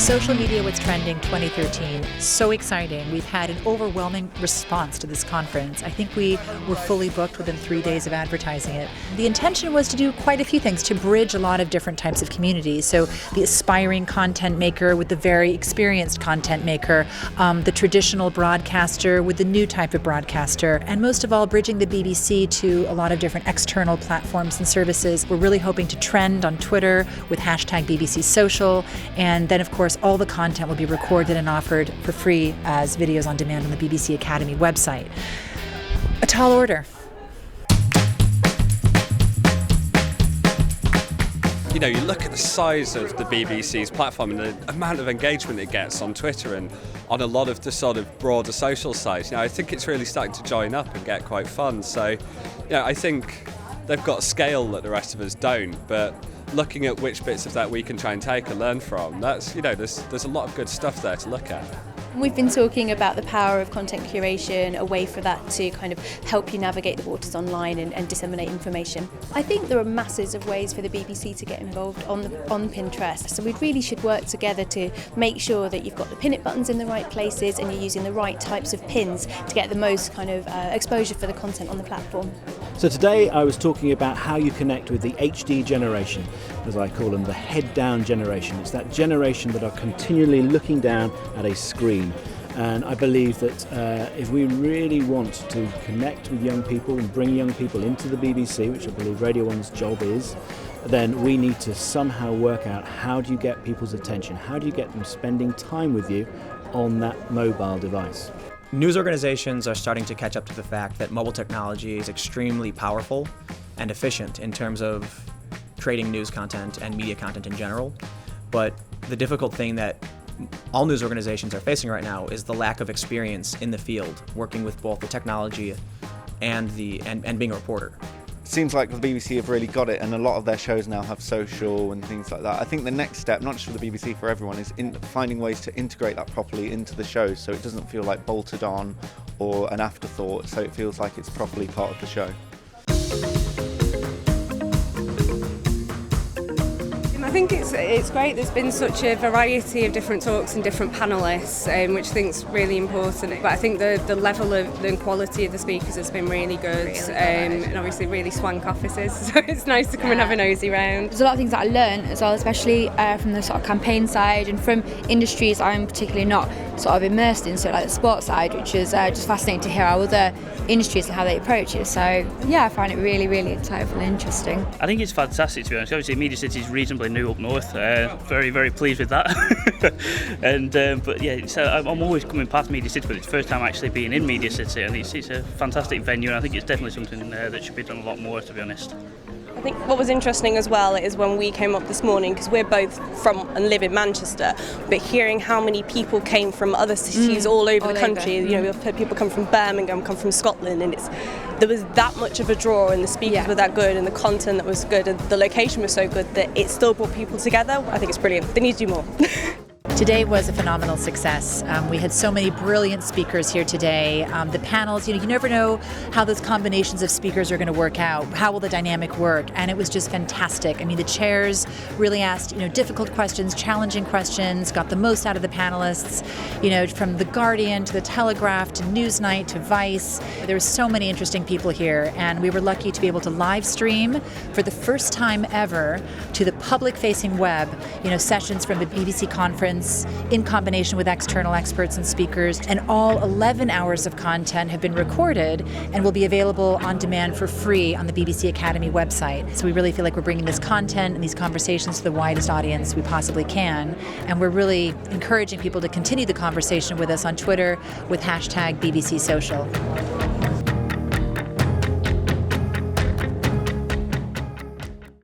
Social Media What's Trending 2013. So exciting. We've had an overwhelming response to this conference. I think we were fully booked within 3 days of advertising it. The intention was to do quite a few things to bridge a lot of different types of communities. So the aspiring content maker with the very experienced content maker, the traditional broadcaster with the new type of broadcaster, and most of all, bridging the BBC to a lot of different external platforms and services. We're really hoping to trend on Twitter with hashtag BBC Social, and then of course all the content will be recorded and offered for free as videos on demand on the BBC Academy website. A tall order. You know, you look at the size of the BBC's platform and the amount of engagement it gets on Twitter and on a lot of the sort of broader social sites. You know, I think it's really starting to join up and get quite fun. So, you know, I think they've got a scale that the rest of us don't, but looking at which bits of that we can try and take and learn from, that's, you know, there's a lot of good stuff there to look at. We've been talking about the power of content curation, a way for that to kind of help you navigate the waters online and disseminate information. I think there are masses of ways for the BBC to get involved on Pinterest, so we really should work together to make sure that you've got the pin it buttons in the right places and you're using the right types of pins to get the most kind of exposure for the content on the platform. So today I was talking about how you connect with the HD generation, as I call them, the head-down generation. It's that generation that are continually looking down at a screen. And I believe that if we really want to connect with young people and bring young people into the BBC, which I believe Radio 1's job is, then we need to somehow work out how do you get people's attention? How do you get them spending time with you on that mobile device? News organizations are starting to catch up to the fact that mobile technology is extremely powerful and efficient in terms of creating news content and media content in general. But the difficult thing that all news organizations are facing right now is the lack of experience in the field, working with both the technology and being a reporter. It seems like the BBC have really got it, and a lot of their shows now have social and things like that. I think the next step, not just for the BBC, for everyone, is in finding ways to integrate that properly into the shows so it doesn't feel like bolted on or an afterthought, so it feels like it's properly part of the show. I think it's great. There's been such a variety of different talks and different panellists, which I think is really important. But I think the level of the quality of the speakers has been really good, and obviously really swank offices. So it's nice to come and have a nosy round. There's a lot of things that I learned as well, especially from the sort of campaign side and from industries I'm particularly not sort of immersed in, so like the sports side, which is just fascinating to hear how other industries and how they approach it. So yeah, I find it really, really insightful and interesting. I think it's fantastic, to be honest. Obviously Media City is reasonably new up north, very, very pleased with that. And but yeah, so I'm always coming past Media City, but it's the first time actually being in Media City, and it's a fantastic venue, and I think it's definitely something that should be done a lot more, to be honest. I think what was interesting as well is when we came up this morning, because we're both from and live in Manchester, but hearing how many people came from other cities all over the country. You know, we've heard people come from Birmingham, come from Scotland, and there was that much of a draw, and the speakers were that good, and the content that was good, and the location was so good that it still brought people together. I think it's brilliant. They need to do more. Today was a phenomenal success. We had so many brilliant speakers here today. The panels, you never know how those combinations of speakers are going to work out. How will the dynamic work? And it was just fantastic. I mean, the chairs really asked, difficult questions, challenging questions, got the most out of the panelists, from The Guardian to The Telegraph to Newsnight to Vice. There were so many interesting people here, and we were lucky to be able to live stream for the first time ever to the public-facing web, sessions from the BBC conference in combination with external experts and speakers, and all 11 hours of content have been recorded and will be available on demand for free on the BBC Academy website. So we really feel like we're bringing this content and these conversations to the widest audience we possibly can, and we're really encouraging people to continue the conversation with us on Twitter with hashtag BBC Social.